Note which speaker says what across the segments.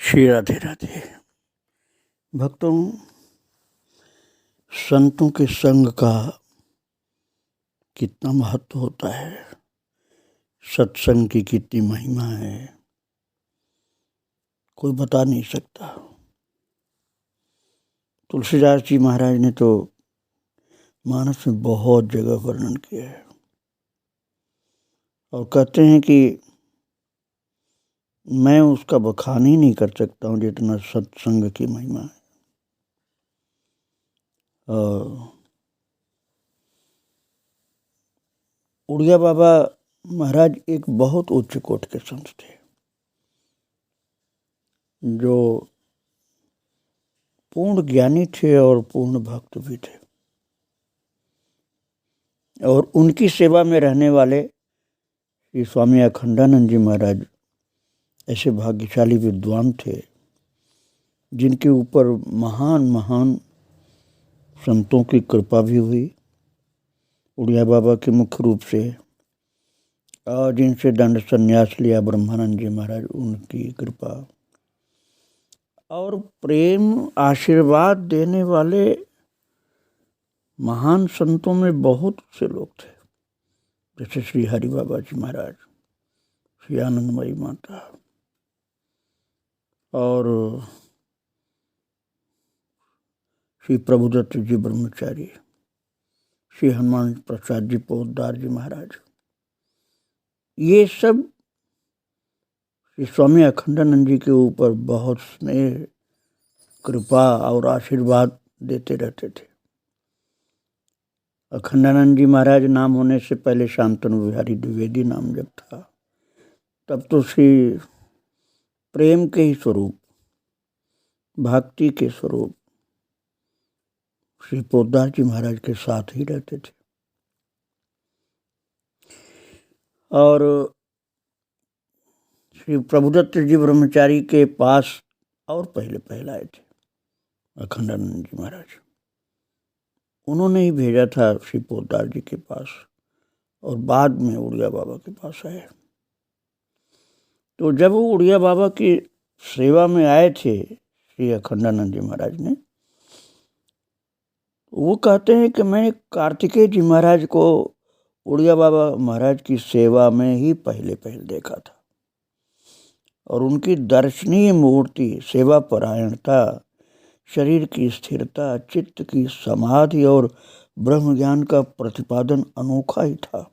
Speaker 1: श्री राधे राधे। भक्तों, संतों के संग का कितना महत्व होता है, सत्संग की कितनी महिमा है, कोई बता नहीं सकता। तुलसीदास जी महाराज ने तो मानस में बहुत जगह वर्णन किया है और कहते हैं कि मैं उसका बखान ही नहीं कर सकता हूँ जितना सत्संग की महिमा है। और उड़िया बाबा महाराज एक बहुत उच्च कोटि के संत थे, जो पूर्ण ज्ञानी थे और पूर्ण भक्त भी थे। और उनकी सेवा में रहने वाले श्री स्वामी अखंडानंद जी महाराज ऐसे भाग्यशाली विद्वान थे जिनके ऊपर महान महान संतों की कृपा भी हुई, उड़िया बाबा के मुख्य रूप से। और जिनसे दंड संन्यास लिया ब्रह्मानंद जी महाराज, उनकी कृपा और प्रेम आशीर्वाद देने वाले महान संतों में बहुत से लोग थे, जैसे श्री हरि बाबा जी महाराज, श्री आनंदमयी माता और श्री प्रभुदत्त जी ब्रह्मचारी, श्री हनुमान प्रसाद जी पोद्दार जी महाराज। ये सब श्री स्वामी अखंडानंद जी के ऊपर बहुत स्नेह, कृपा और आशीर्वाद देते रहते थे। अखंडानंद जी महाराज नाम होने से पहले शांतनु बिहारी द्विवेदी नाम जब था, तब तो श्री प्रेम के ही स्वरूप, भक्ति के स्वरूप श्री पोद्दार जी महाराज के साथ ही रहते थे। और श्री प्रभुदत्त जी ब्रह्मचारी के पास और पहले आए थे अखंडानंद जी महाराज। उन्होंने ही भेजा था श्री पोद्दार जी के पास और बाद में उड़िया बाबा के पास आए। तो जब वो उड़िया बाबा की सेवा में आए थे श्री अखंडानंद जी महाराज ने, वो कहते हैं कि मैं कार्तिकेय जी महाराज को उड़िया बाबा महाराज की सेवा में ही पहले देखा था और उनकी दर्शनीय मूर्ति, सेवा परायणता, शरीर की स्थिरता, चित्त की समाधि और ब्रह्म ज्ञान का प्रतिपादन अनोखा ही था।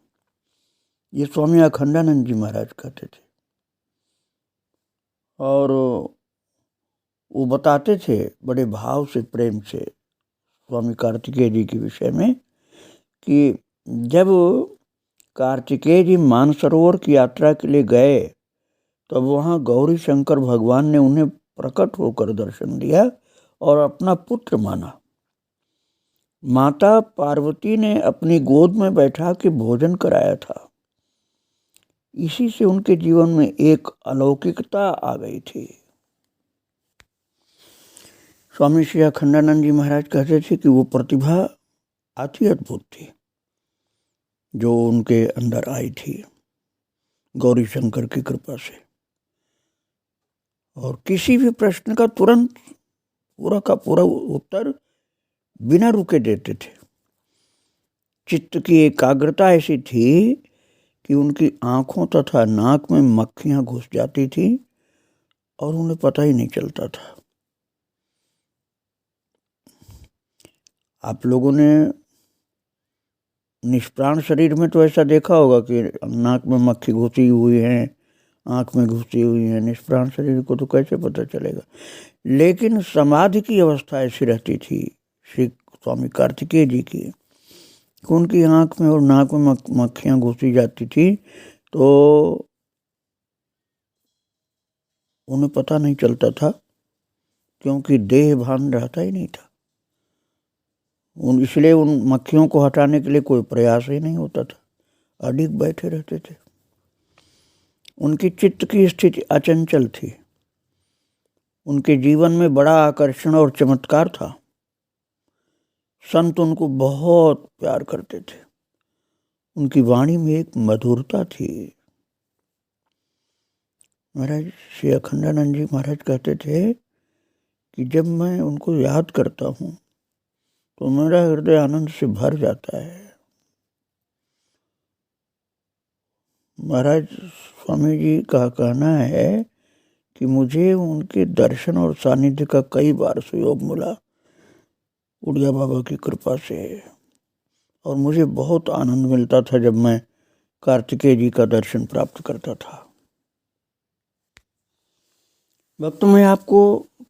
Speaker 1: ये स्वामी अखंडानंद जी महाराज कहते थे। और वो बताते थे बड़े भाव से, प्रेम से स्वामी कार्तिकेय जी के विषय में कि जब कार्तिकेय जी मानसरोवर की यात्रा के लिए गए तब वहाँ गौरी शंकर भगवान ने उन्हें प्रकट होकर दर्शन दिया और अपना पुत्र माना। माता पार्वती ने अपनी गोद में बैठा के भोजन कराया था। इसी से उनके जीवन में एक अलौकिकता आ गई थी। स्वामी श्री अखंडानंद जी महाराज कहते थे कि वो प्रतिभा अति अद्भुत थी जो उनके अंदर आई थी गौरी शंकर की कृपा से, और किसी भी प्रश्न का तुरंत पूरा का पूरा उत्तर बिना रुके देते थे। चित्त की एकाग्रता ऐसी थी कि उनकी आंखों तथा नाक में मक्खियां घुस जाती थी और उन्हें पता ही नहीं चलता था। आप लोगों ने निष्प्राण शरीर में तो ऐसा देखा होगा कि नाक में मक्खी घुसी हुई है, आंख में घुसी हुई है। निष्प्राण शरीर को तो कैसे पता चलेगा। लेकिन समाधि की अवस्था ऐसी रहती थी श्री स्वामी कार्तिकेय जी की, उनकी आंख में और नाक में मक्खियां घुसी जाती थी तो उन्हें पता नहीं चलता था, क्योंकि देह भान रहता ही नहीं था। इसलिए उन मक्खियों को हटाने के लिए कोई प्रयास ही नहीं होता था, अडिग बैठे रहते थे। उनकी चित्त की स्थिति अचंचल थी। उनके जीवन में बड़ा आकर्षण और चमत्कार था। संत उनको बहुत प्यार करते थे। उनकी वाणी में एक मधुरता थी। महाराज श्री अखंडानंद जी महाराज कहते थे कि जब मैं उनको याद करता हूँ तो मेरा हृदय आनंद से भर जाता है। महाराज स्वामी जी का कहना है कि मुझे उनके दर्शन और सानिध्य का कई बार सुयोग मिला उड़िया बाबा की कृपा से, और मुझे बहुत आनंद मिलता था जब मैं कार्तिकेय जी का दर्शन प्राप्त करता था। भक्त मैं आपको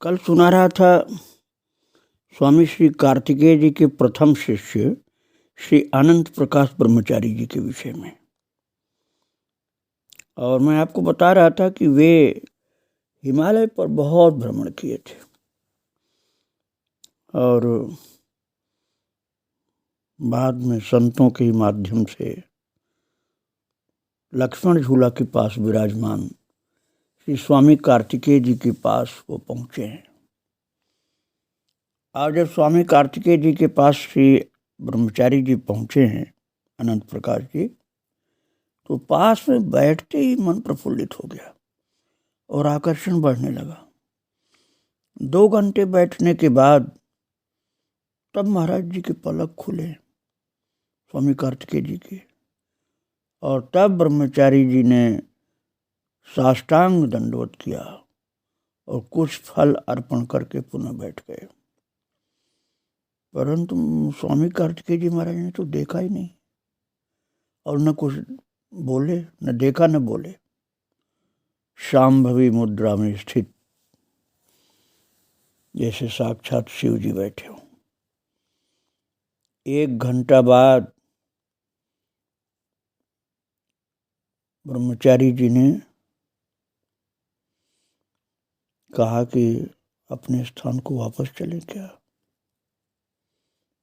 Speaker 1: कल सुना रहा था स्वामी श्री कार्तिकेय जी के प्रथम शिष्य श्री अनंत प्रकाश ब्रह्मचारी जी के विषय में, और मैं आपको बता रहा था कि वे हिमालय पर बहुत भ्रमण किए थे और बाद में संतों के माध्यम से लक्ष्मण झूला के पास विराजमान श्री स्वामी कार्तिकेय जी के पास वो पहुंचे हैं। और जब स्वामी कार्तिकेय जी के पास श्री ब्रह्मचारी जी पहुंचे हैं अनंत प्रकाश जी, तो पास में बैठते ही मन प्रफुल्लित हो गया और आकर्षण बढ़ने लगा। 2 घंटे बैठने के बाद तब महाराज जी के पलक खुले स्वामी कार्तिकेय जी के, और तब ब्रह्मचारी जी ने साष्टांग दंडवत किया और कुछ फल अर्पण करके पुनः बैठ गए। परंतु स्वामी कार्तिकेय जी महाराज ने तो देखा ही नहीं और न कुछ बोले, न देखा न बोले। शांभवी मुद्रा में स्थित जैसे साक्षात शिव जी बैठे हो। 1 घंटा बाद ब्रह्मचारी जी ने कहा कि अपने स्थान को वापस चले क्या।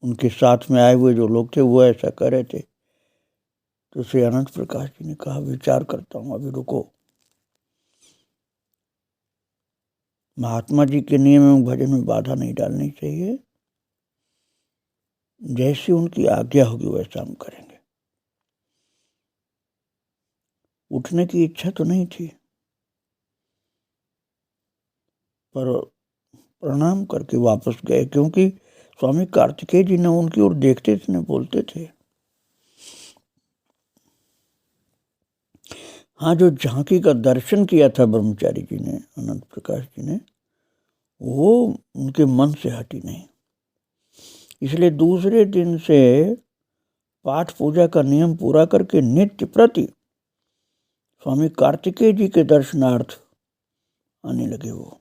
Speaker 1: उनके साथ में आए हुए जो लोग थे वो ऐसा कह रहे थे, तो श्री अनंत प्रकाश जी ने कहा विचार करता हूँ, अभी रुको। महात्मा जी के नियम एवं भजन में बाधा नहीं डालनी चाहिए, जैसी उनकी आज्ञा होगी वैसा हम करेंगे। उठने की इच्छा तो नहीं थी, पर प्रणाम करके वापस गए, क्योंकि स्वामी कार्तिकेय जी ने उनकी ओर देखते थे, न बोलते थे। हाँ, जो झांकी का दर्शन किया था ब्रह्मचारी जी ने, अनंत प्रकाश जी ने, वो उनके मन से हटी नहीं। इसलिए दूसरे दिन से पाठ पूजा का नियम पूरा करके नित्य प्रति स्वामी कार्तिकेय जी के दर्शनार्थ आने लगे। वो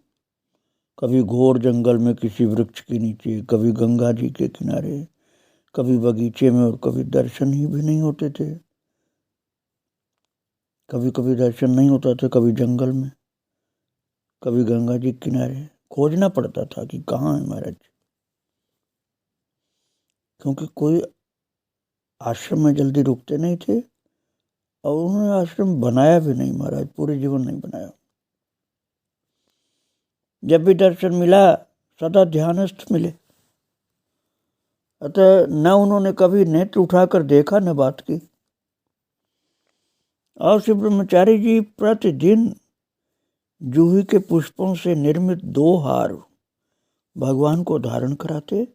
Speaker 1: कभी घोर जंगल में किसी वृक्ष के नीचे, कभी गंगा जी के किनारे, कभी बगीचे में, और कभी दर्शन ही भी नहीं होते थे। कभी कभी दर्शन नहीं होता था, कभी जंगल में, कभी गंगा जी के किनारे। खोजना पड़ता था कि कहाँ है महाराज, क्योंकि कोई आश्रम में जल्दी रुकते नहीं थे और उन्होंने आश्रम बनाया भी नहीं महाराज, पूरे जीवन नहीं बनाया। जब भी दर्शन मिला सदा ध्यानस्थ मिले, अतः न उन्होंने कभी नेत्र उठाकर देखा न बात की। और श्री ब्रह्मचारी जी प्रतिदिन जूही के पुष्पों से निर्मित 2 हार भगवान को धारण कराते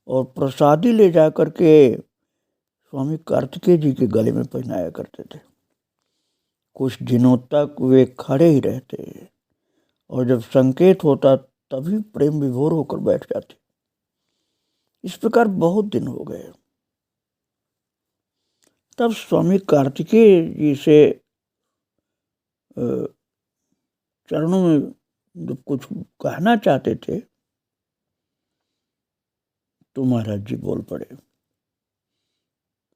Speaker 1: और प्रसादी ले जाकर के स्वामी कार्तिकेय जी के गले में पहनाया करते थे। कुछ दिनों तक वे खड़े ही रहते और जब संकेत होता तभी प्रेम विभोर होकर बैठ जाते। इस प्रकार बहुत दिन हो गए। तब स्वामी कार्तिकेय जी से चरणों में जब कुछ कहना चाहते थे तो महाराज जी बोल पड़े।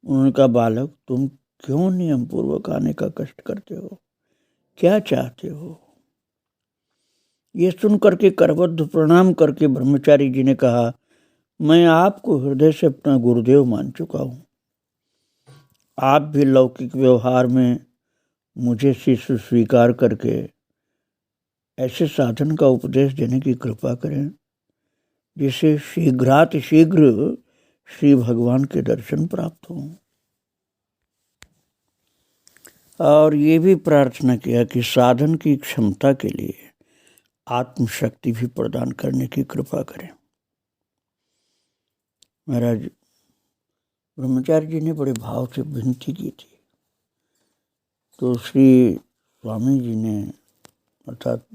Speaker 1: उन्होंने कहा, बालक, तुम क्यों नियम पूर्वक आने का कष्ट करते हो, क्या चाहते हो? ये सुन करके करबद्ध प्रणाम करके ब्रह्मचारी जी ने कहा, मैं आपको हृदय से अपना गुरुदेव मान चुका हूँ। आप भी लौकिक व्यवहार में मुझे शिष्य स्वीकार करके ऐसे साधन का उपदेश देने की कृपा करें जिससे शीघ्र श्री भगवान के दर्शन प्राप्त हों। और ये भी प्रार्थना किया कि साधन की क्षमता के लिए आत्मशक्ति भी प्रदान करने की कृपा करें। महाराज ब्रह्मचारी जी ने बड़े भाव से विनती की थी, तो श्री स्वामी जी ने अर्थात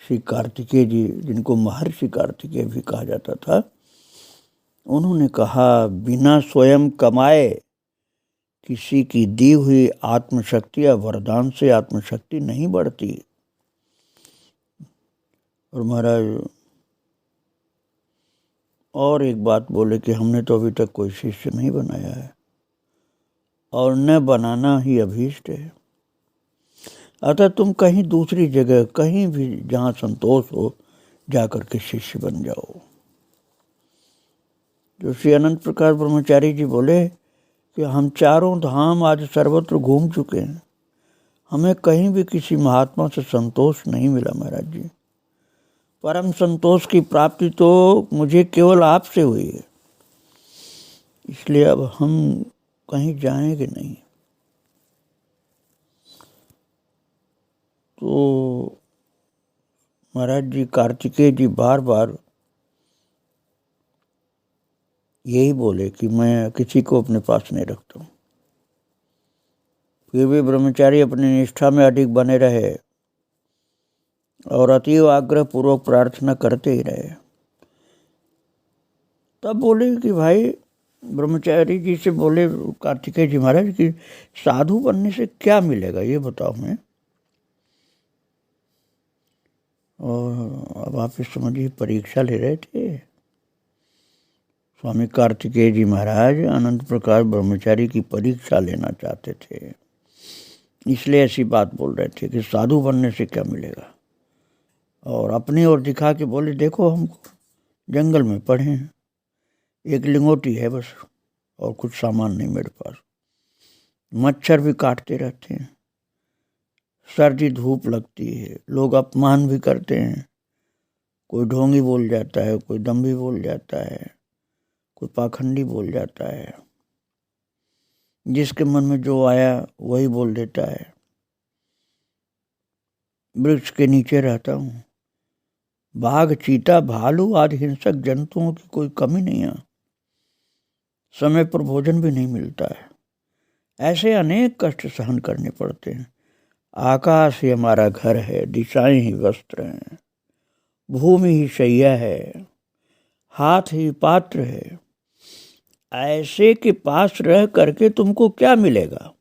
Speaker 1: श्री कार्तिकेय जी, जिनको महर्षि कार्तिकेय भी कहा जाता था, उन्होंने कहा, बिना स्वयं कमाए किसी की दी हुई आत्मशक्ति या वरदान से आत्मशक्ति नहीं बढ़ती। और महाराज और एक बात बोले कि हमने तो अभी तक कोई शिष्य नहीं बनाया है और न बनाना ही अभीष्ट है, अतः तुम कहीं दूसरी जगह, कहीं भी जहाँ संतोष हो, जाकर के शिष्य बन जाओ। जो श्री अनंत प्रकाश ब्रह्मचारी जी बोले कि हम चारों धाम आज सर्वत्र घूम चुके हैं, हमें कहीं भी किसी महात्मा से संतोष नहीं मिला महाराज जी। परम संतोष की प्राप्ति तो मुझे केवल आपसे हुई है, इसलिए अब हम कहीं जाएंगे नहीं। तो महाराज जी कार्तिकेय जी बार बार यही बोले कि मैं किसी को अपने पास नहीं रखता हूँ। फिर भी ब्रह्मचारी अपनी निष्ठा में अधिक बने रहे और अतीव आग्रह पूर्वक प्रार्थना करते ही रहे। तब बोले कि भाई, ब्रह्मचारी जी से बोले कार्तिकेय जी महाराज कि साधु बनने से क्या मिलेगा, ये बताओ हमें। और अब आप इस समझिए परीक्षा ले रहे थे। स्वामी कार्तिकेय जी महाराज अनंत प्रकाश ब्रह्मचारी की परीक्षा लेना चाहते थे, इसलिए ऐसी बात बोल रहे थे कि साधु बनने से क्या मिलेगा। और अपनी ओर दिखा के बोले, देखो हमको जंगल में पड़े हैं, एक लिंगोटी है बस, और कुछ सामान नहीं मेरे पास, मच्छर भी काटते रहते हैं, सर्दी धूप लगती है, लोग अपमान भी करते हैं, कोई ढोंगी बोल जाता है, कोई दम्भी बोल जाता है, कोई पाखंडी बोल जाता है, जिसके मन में जो आया वही बोल देता है। वृक्ष के नीचे रहता हूँ, बाघ, चीता, भालू आदि हिंसक जंतुओं की कोई कमी नहीं है, समय पर भोजन भी नहीं मिलता है, ऐसे अनेक कष्ट सहन करने पड़ते हैं। आकाश ही हमारा घर है, दिशाएं ही वस्त्र हैं, भूमि ही शैया है, हाथ ही पात्र है, ऐसे के पास रह करके तुमको क्या मिलेगा।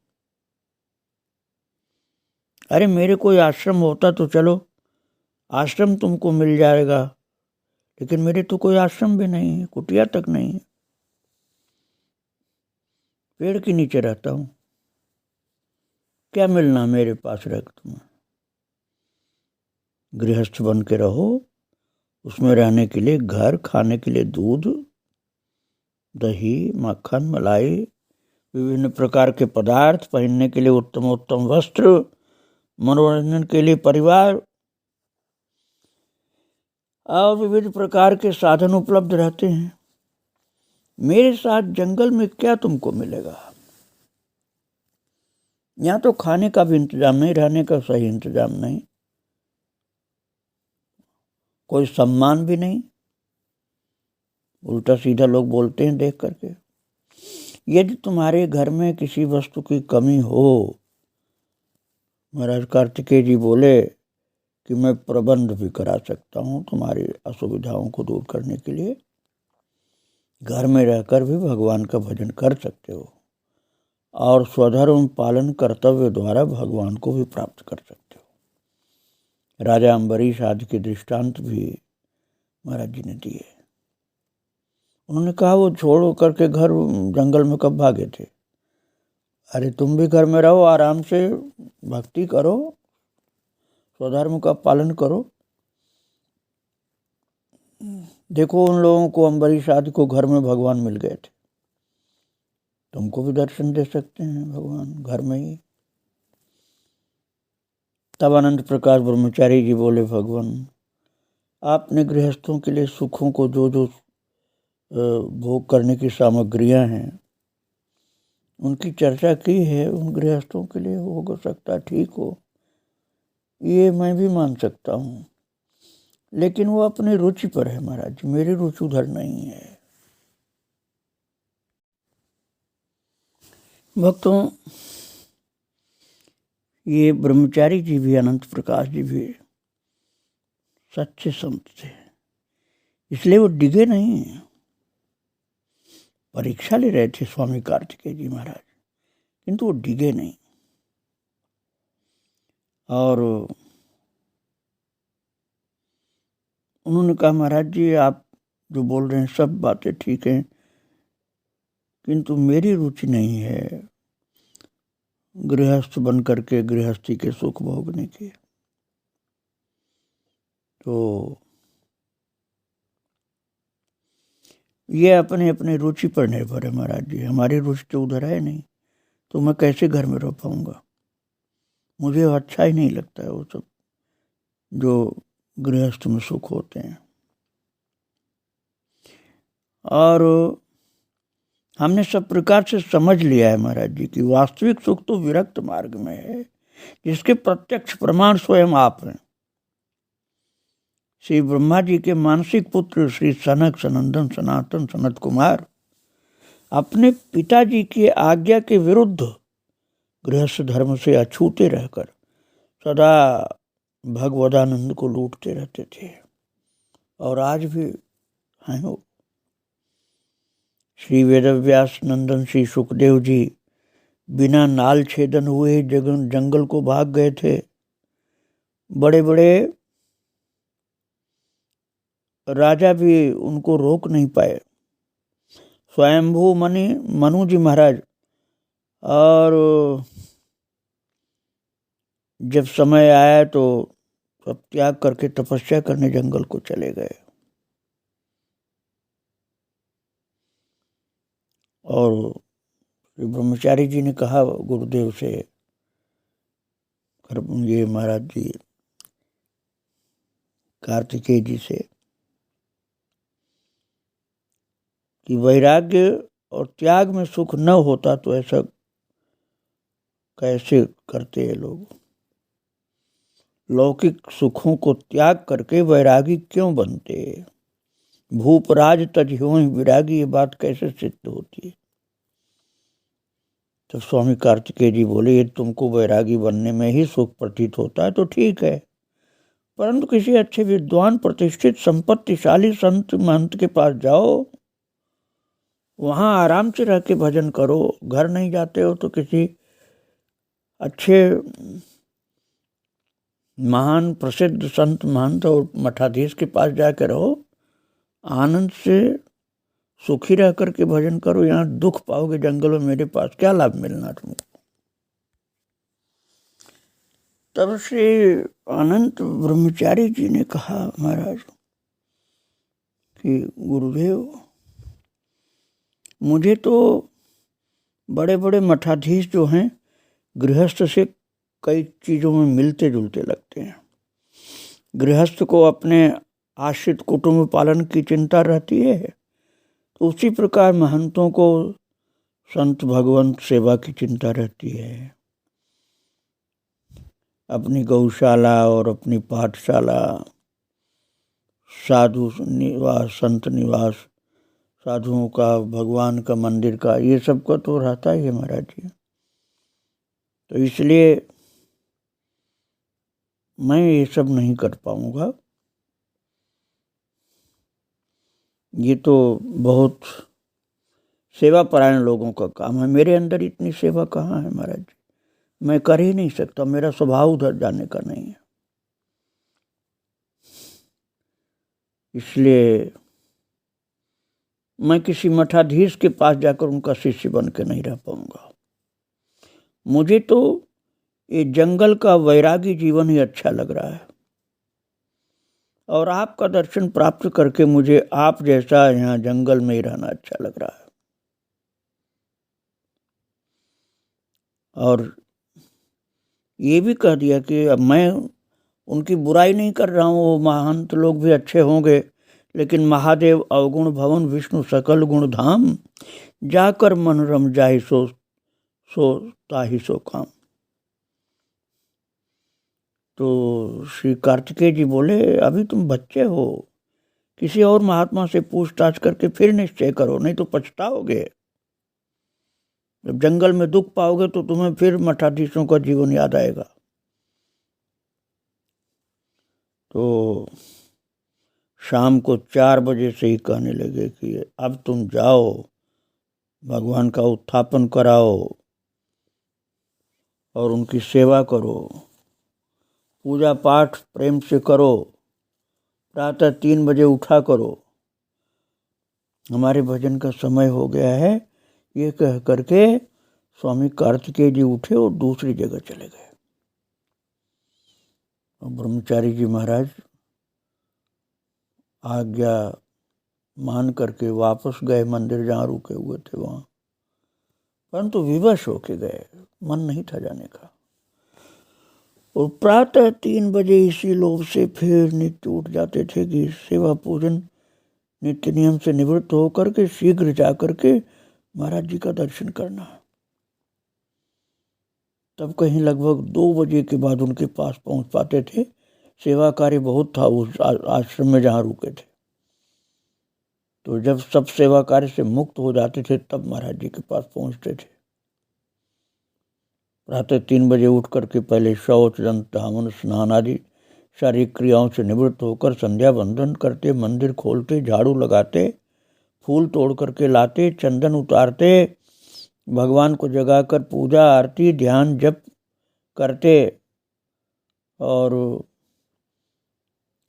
Speaker 1: अरे मेरे कोई आश्रम होता तो चलो, आश्रम तुमको मिल जाएगा, लेकिन मेरे तो कोई आश्रम भी नहीं है, कुटिया तक नहीं है, पेड़ के नीचे रहता हूँ, क्या मिलना मेरे पास रह तुम्हें। गृहस्थ बन के रहो, उसमें रहने के लिए घर, खाने के लिए दूध, दही, मक्खन, मलाई, विभिन्न प्रकार के पदार्थ, पहनने के लिए उत्तम वस्त्र, मनोरंजन के लिए परिवार और विविध प्रकार के साधन उपलब्ध रहते हैं। मेरे साथ जंगल में क्या तुमको मिलेगा। यहाँ तो खाने का भी इंतजाम नहीं, रहने का सही इंतजाम नहीं, कोई सम्मान भी नहीं, उल्टा सीधा लोग बोलते हैं देख करके। यदि तुम्हारे घर में किसी वस्तु की कमी हो, महाराज कार्तिकेय जी बोले कि मैं प्रबंध भी करा सकता हूँ तुम्हारी असुविधाओं को दूर करने के लिए। घर में रहकर भी भगवान का भजन कर सकते हो और स्वधर्म पालन कर्तव्य द्वारा भगवान को भी प्राप्त कर सकते हो। राजा अम्बरीश आदि के दृष्टांत भी महाराज जी ने दिए। उन्होंने कहा वो छोड़ करके घर जंगल में कब भागे थे। अरे तुम भी घर में रहो, आराम से भक्ति करो, स्वधर्म का पालन करो। देखो उन लोगों को, अम्बरीश आदि को घर में भगवान मिल गए थे, तुमको भी दर्शन दे सकते हैं भगवान घर में ही। तब अनंत प्रकाश ब्रह्मचारी जी बोले, भगवान आपने गृहस्थों के लिए सुखों को जो जो भोग करने की सामग्रियां हैं उनकी चर्चा की है, उन गृहस्थों के लिए हो सकता ठीक हो, ये मैं भी मान सकता हूँ, लेकिन वो अपनी रुचि पर है महाराज जी, मेरी रुचि उधर नहीं है। भक्तों, ये ब्रह्मचारी जी भी, अनंत प्रकाश जी भी सच्चे संत थे, इसलिए वो डिगे नहीं। परीक्षा ले रहे थे स्वामी कार्तिकेय जी महाराज, किंतु वो डिगे नहीं। और उन्होंने कहा, महाराज जी आप जो बोल रहे हैं सब बातें ठीक हैं, किंतु मेरी रुचि नहीं है गृहस्थ बन करके गृहस्थी के सुख भोगने की। तो ये अपने अपने रुचि पर निर्भर है महाराज जी, हमारी रुचि तो उधर है नहीं, तो मैं कैसे घर में रह पाऊंगा। मुझे अच्छा ही नहीं लगता है वो सब जो गृहस्थ में सुख होते हैं। और हमने सब प्रकार से समझ लिया है महाराज जी कि वास्तविक सुख तो विरक्त मार्ग में है, जिसके प्रत्यक्ष प्रमाण स्वयं आप हैं। श्री ब्रह्मा जी के मानसिक पुत्र श्री सनक सनंदन सनातन सनत कुमार अपने पिताजी की आज्ञा के विरुद्ध गृहस्थ धर्म से अछूते रहकर सदा भगवदानंद को लूटते रहते थे, और आज भी हैं वो। श्री वेदव्यास नंदन श्री सुखदेव जी बिना नाल छेदन हुए जंगल को भाग गए थे। बड़े बड़े राजा भी उनको रोक नहीं पाए, स्वयंभू मनु जी महाराज, और जब समय आया तो सब त्याग करके तपस्या करने जंगल को चले गए। और ब्रह्मचारी जी ने कहा गुरुदेव से, ये महाराज जी कार्तिकेय जी से, कि वैराग्य और त्याग में सुख न होता तो ऐसा कैसे करते हैं लोग। लौकिक सुखों को त्याग करके वैरागी क्यों बनते। भूपराज तज ह्यों विरागी, ये बात कैसे सिद्ध होती है। तो स्वामी कार्तिकेय जी बोले, ये तुमको वैरागी बनने में ही सुख प्रतीत होता है तो ठीक है, परंतु किसी अच्छे विद्वान प्रतिष्ठित संपत्तिशाली संत महंत के पास जाओ, वहां आराम से रह के भजन करो। घर नहीं जाते हो तो किसी अच्छे महान प्रसिद्ध संत महंत और मठाधीश के पास जाकर रहो, आनंद से सुखी रह करके भजन करो। यहाँ दुख पाओगे जंगल में, मेरे पास क्या लाभ मिलना तुमको। तब से अनंत ब्रह्मचारी जी ने कहा, महाराज कि गुरुदेव, मुझे तो बड़े बड़े मठाधीश जो हैं गृहस्थ से कई चीज़ों में मिलते जुलते लगते हैं। गृहस्थ को अपने आश्रित कुटुंब पालन की चिंता रहती है, तो उसी प्रकार महंतों को संत भगवंत सेवा की चिंता रहती है। अपनी गौशाला और अपनी पाठशाला, साधु निवास, संत निवास, साधुओं का, भगवान का मंदिर का, ये सब का तो रहता ही है महाराज जी। तो इसलिए मैं ये सब नहीं कर पाऊंगा। ये तो बहुत सेवा परायण लोगों का काम है, मेरे अंदर इतनी सेवा कहाँ है महाराज जी, मैं कर ही नहीं सकता, मेरा स्वभाव उधर जाने का नहीं है। इसलिए मैं किसी मठाधीश के पास जाकर उनका शिष्य बन के नहीं रह पाऊंगा। मुझे तो ये जंगल का वैरागी जीवन ही अच्छा लग रहा है, और आपका दर्शन प्राप्त करके मुझे आप जैसा यहाँ जंगल में ही रहना अच्छा लग रहा है। और ये भी कह दिया कि अब मैं उनकी बुराई नहीं कर रहा हूँ, वो महंत लोग भी अच्छे होंगे, लेकिन महादेव अवगुण भवन विष्णु सकल गुण धाम, जाकर मन रम जाहि सो सो ताहि सो काम। तो श्री कार्तिकेय जी बोले, अभी तुम बच्चे हो, किसी और महात्मा से पूछताछ करके फिर निश्चय करो, नहीं तो पछताओगे। जब जंगल में दुख पाओगे तो तुम्हें फिर मठाधीशों का जीवन याद आएगा। तो शाम को 4 बजे से ही कहने लगे कि अब तुम जाओ, भगवान का उत्थापन कराओ और उनकी सेवा करो, पूजा पाठ प्रेम से करो, प्रातः 3 बजे उठा करो, हमारे भजन का समय हो गया है। ये कह करके स्वामी कार्तिकेय जी उठे और दूसरी जगह चले गए। और ब्रह्मचारी जी महाराज आज्ञा मान करके वापस गए मंदिर जहाँ रुके हुए थे वहाँ, परंतु विवश होके गए, मन नहीं था जाने का। और प्रातः 3 बजे इसी लोभ से फिर नित्य उठ जाते थे कि सेवा पूजन नित्य नियम से निवृत्त होकर के शीघ्र जाकर के महाराज जी का दर्शन करना। तब कहीं लगभग 2 बजे के बाद उनके पास पहुंच पाते थे। सेवा कार्य बहुत था उस आश्रम में जहाँ रुके थे। तो जब सब सेवा कार्य से मुक्त हो जाते थे तब महाराज जी के पास पहुंचते थे। प्रातः 3 बजे उठ करके पहले शौच, दंत धावन, स्नान आदि शारीरिक क्रियाओं से निवृत्त होकर संध्या वंदन करते, मंदिर खोलते, झाड़ू लगाते, फूल तोड़ करके लाते, चंदन उतारते, भगवान को जगाकर पूजा आरती ध्यान जप करते और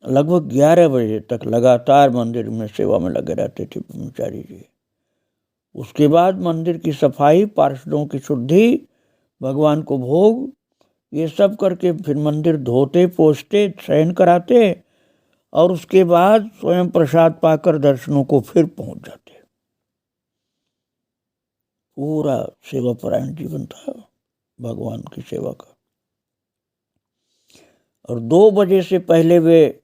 Speaker 1: लगभग 11 बजे तक लगातार मंदिर में सेवा में लगे रहते थे ब्रह्मचारी जी। उसके बाद मंदिर की सफाई, पार्षदों की शुद्धि, भगवान को भोग, ये सब करके फिर मंदिर धोते, पोछते, शयन कराते और उसके बाद स्वयं प्रसाद पाकर दर्शनों को फिर पहुंच जाते। पूरा सेवा परायण जीवन था भगवान की सेवा का। और 2 बजे से पहले वे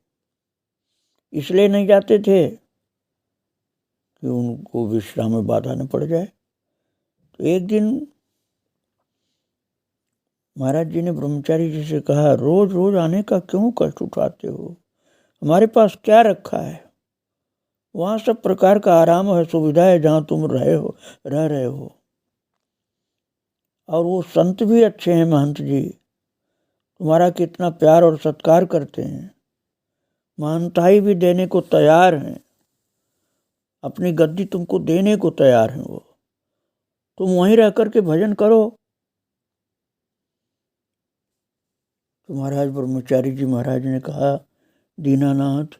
Speaker 1: इसलिए नहीं जाते थे कि उनको विश्राम में बाधा न पड़ जाए। तो एक दिन महाराज जी ने ब्रह्मचारी जी से कहा, रोज रोज आने का क्यों कष्ट उठाते हो, हमारे पास क्या रखा है, वहाँ सब प्रकार का आराम है, सुविधा है जहाँ तुम रह रहे हो। और वो संत भी अच्छे हैं, महंत जी तुम्हारा कितना प्यार और सत्कार करते हैं, महंताई भी देने को तैयार हैं, अपनी गद्दी तुमको देने को तैयार हैं वो, तुम वहीं रह करके भजन करो। तो महाराज ब्रह्मचारी जी महाराज ने कहा, दीनानाथ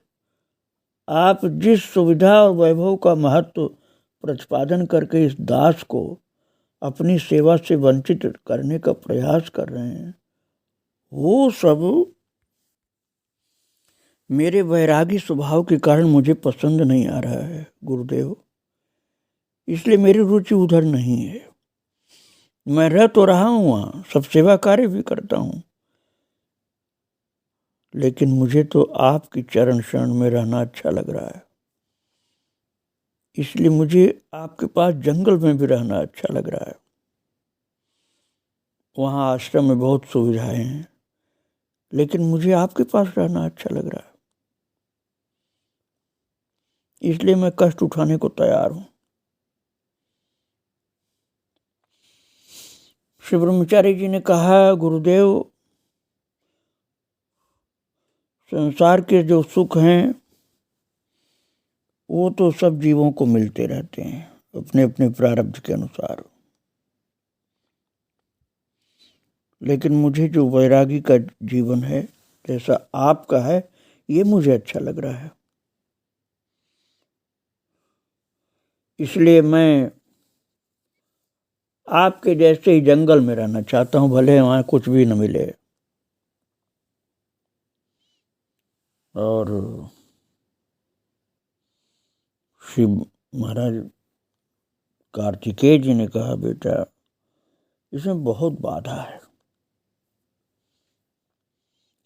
Speaker 1: आप जिस सुविधा और वैभव का महत्व प्रतिपादन करके इस दास को अपनी सेवा से वंचित करने का प्रयास कर रहे हैं, वो सब मेरे वैरागी स्वभाव के कारण मुझे पसंद नहीं आ रहा है गुरुदेव, इसलिए मेरी रुचि उधर नहीं है। मैं रह तो रहा हूँ वहाँ, सब सेवा कार्य भी करता हूँ, लेकिन मुझे तो आपकी चरण शरण में रहना अच्छा लग रहा है, इसलिए मुझे आपके पास जंगल में भी रहना अच्छा लग रहा है। वहाँ आश्रम में बहुत सुविधाएं हैं, लेकिन मुझे आपके पास रहना अच्छा लग रहा है, इसलिए मैं कष्ट उठाने को तैयार हूँ। श्री ब्रह्मचारी जी ने कहा, गुरुदेव संसार के जो सुख हैं वो तो सब जीवों को मिलते रहते हैं अपने अपने प्रारब्ध के अनुसार, लेकिन मुझे जो वैरागी का जीवन है जैसा आपका है ये मुझे अच्छा लग रहा है, इसलिए मैं आपके जैसे ही जंगल में रहना चाहता हूँ, भले वहाँ कुछ भी न मिले। और श्री महाराज कार्तिकेय जी ने कहा, बेटा इसमें बहुत बाधा है,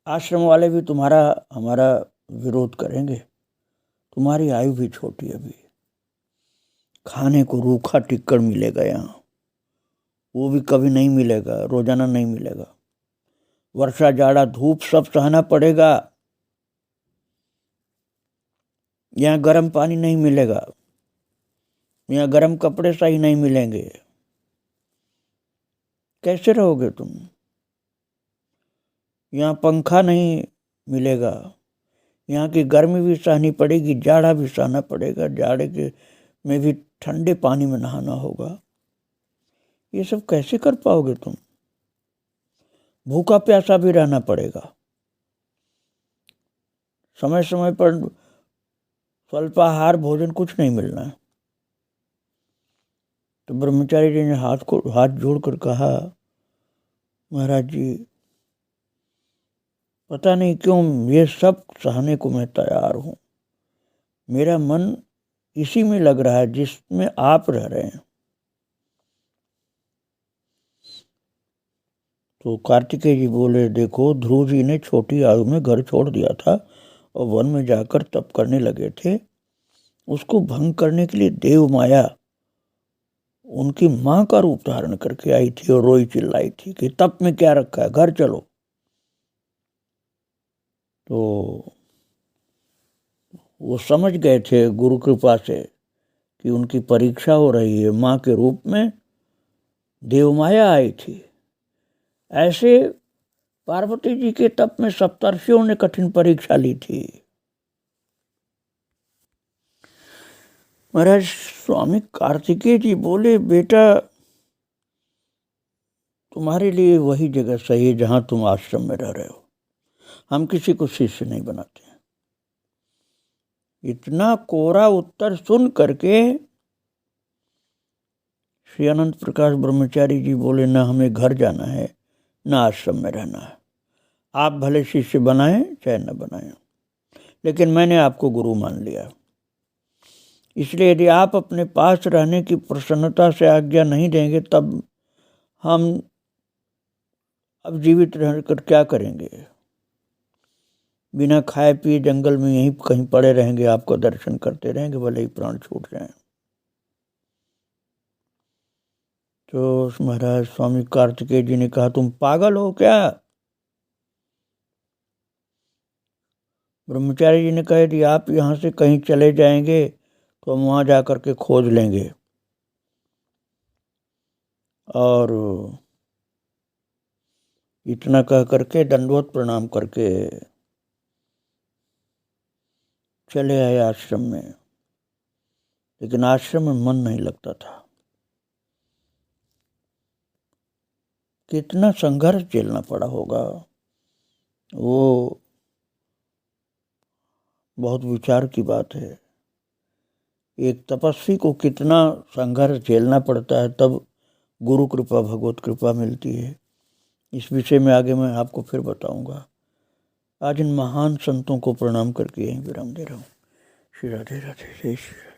Speaker 1: आश्रम वाले भी तुम्हारा हमारा विरोध करेंगे, तुम्हारी आयु भी छोटी, अभी खाने को रूखा टिक्कड़ मिलेगा यहाँ, वो भी कभी नहीं मिलेगा, रोजाना नहीं मिलेगा। वर्षा जाड़ा धूप सब सहना पड़ेगा। यहाँ गर्म पानी नहीं मिलेगा, यहाँ गर्म कपड़े सही नहीं मिलेंगे। कैसे रहोगे तुम? यहाँ पंखा नहीं मिलेगा, यहाँ की गर्मी भी सहनी पड़ेगी, जाड़ा भी सहना पड़ेगा, जाड़े के में भी ठंडे पानी में नहाना होगा। ये सब कैसे कर पाओगे तुम? भूखा प्यासा भी रहना पड़ेगा, समय समय पर स्वल्पाहार भोजन कुछ नहीं मिलना है। तो ब्रह्मचारी जी ने हाथ जोड़कर कहा, महाराज जी, पता नहीं क्यों ये सब सहने को मैं तैयार हूं। मेरा मन इसी में लग रहा है जिसमें आप रह रहे हैं। तो कार्तिकेय जी बोले, देखो, ध्रुव जी ने छोटी आयु में घर छोड़ दिया था और वन में जाकर तप करने लगे थे। उसको भंग करने के लिए देव माया उनकी मां का रूप धारण करके आई थी और रोई चिल्लाई थी कि तप में क्या रखा है, घर चलो। तो वो समझ गए थे गुरु कृपा से कि उनकी परीक्षा हो रही है। मां के रूप में देव माया आई थी। ऐसे पार्वती जी के तप में सप्तर्षियों ने कठिन परीक्षा ली थी। महाराज स्वामी कार्तिकेय जी बोले, बेटा, तुम्हारे लिए वही जगह सही है जहां तुम आश्रम में रह रहे हो। हम किसी को शिष्य नहीं बनाते। इतना कोरा उत्तर सुन करके श्री अनंत प्रकाश ब्रह्मचारी जी बोले, ना हमें घर जाना है, ना आश्रम में रहना है। आप भले शिष्य बनाएं चाहे न बनाएं, लेकिन मैंने आपको गुरु मान लिया। इसलिए यदि आप अपने पास रहने की प्रसन्नता से आज्ञा नहीं देंगे, तब हम अब जीवित रहकर क्या करेंगे? बिना खाए पिए जंगल में यहीं कहीं पड़े रहेंगे, आपको दर्शन करते रहेंगे, भले ही प्राण छूट जाएं। तो महाराज स्वामी कार्तिकेय जी ने कहा, तुम पागल हो क्या? ब्रह्मचारी जी ने कहा, यदि आप यहाँ से कहीं चले जाएंगे तो हम वहाँ जाकर के खोज लेंगे। और इतना कह करके दंडवत प्रणाम करके चले आए आश्रम में। लेकिन आश्रम में मन नहीं लगता था। कितना संघर्ष झेलना पड़ा होगा, वो बहुत विचार की बात है। एक तपस्वी को कितना संघर्ष झेलना पड़ता है, तब गुरु कृपा, भगवत कृपा मिलती है। इस विषय में आगे मैं आपको फिर बताऊंगा। आज इन महान संतों को प्रणाम करके यहीं विराम दे रहा हूँ। श्री राधे राधे, जय श्री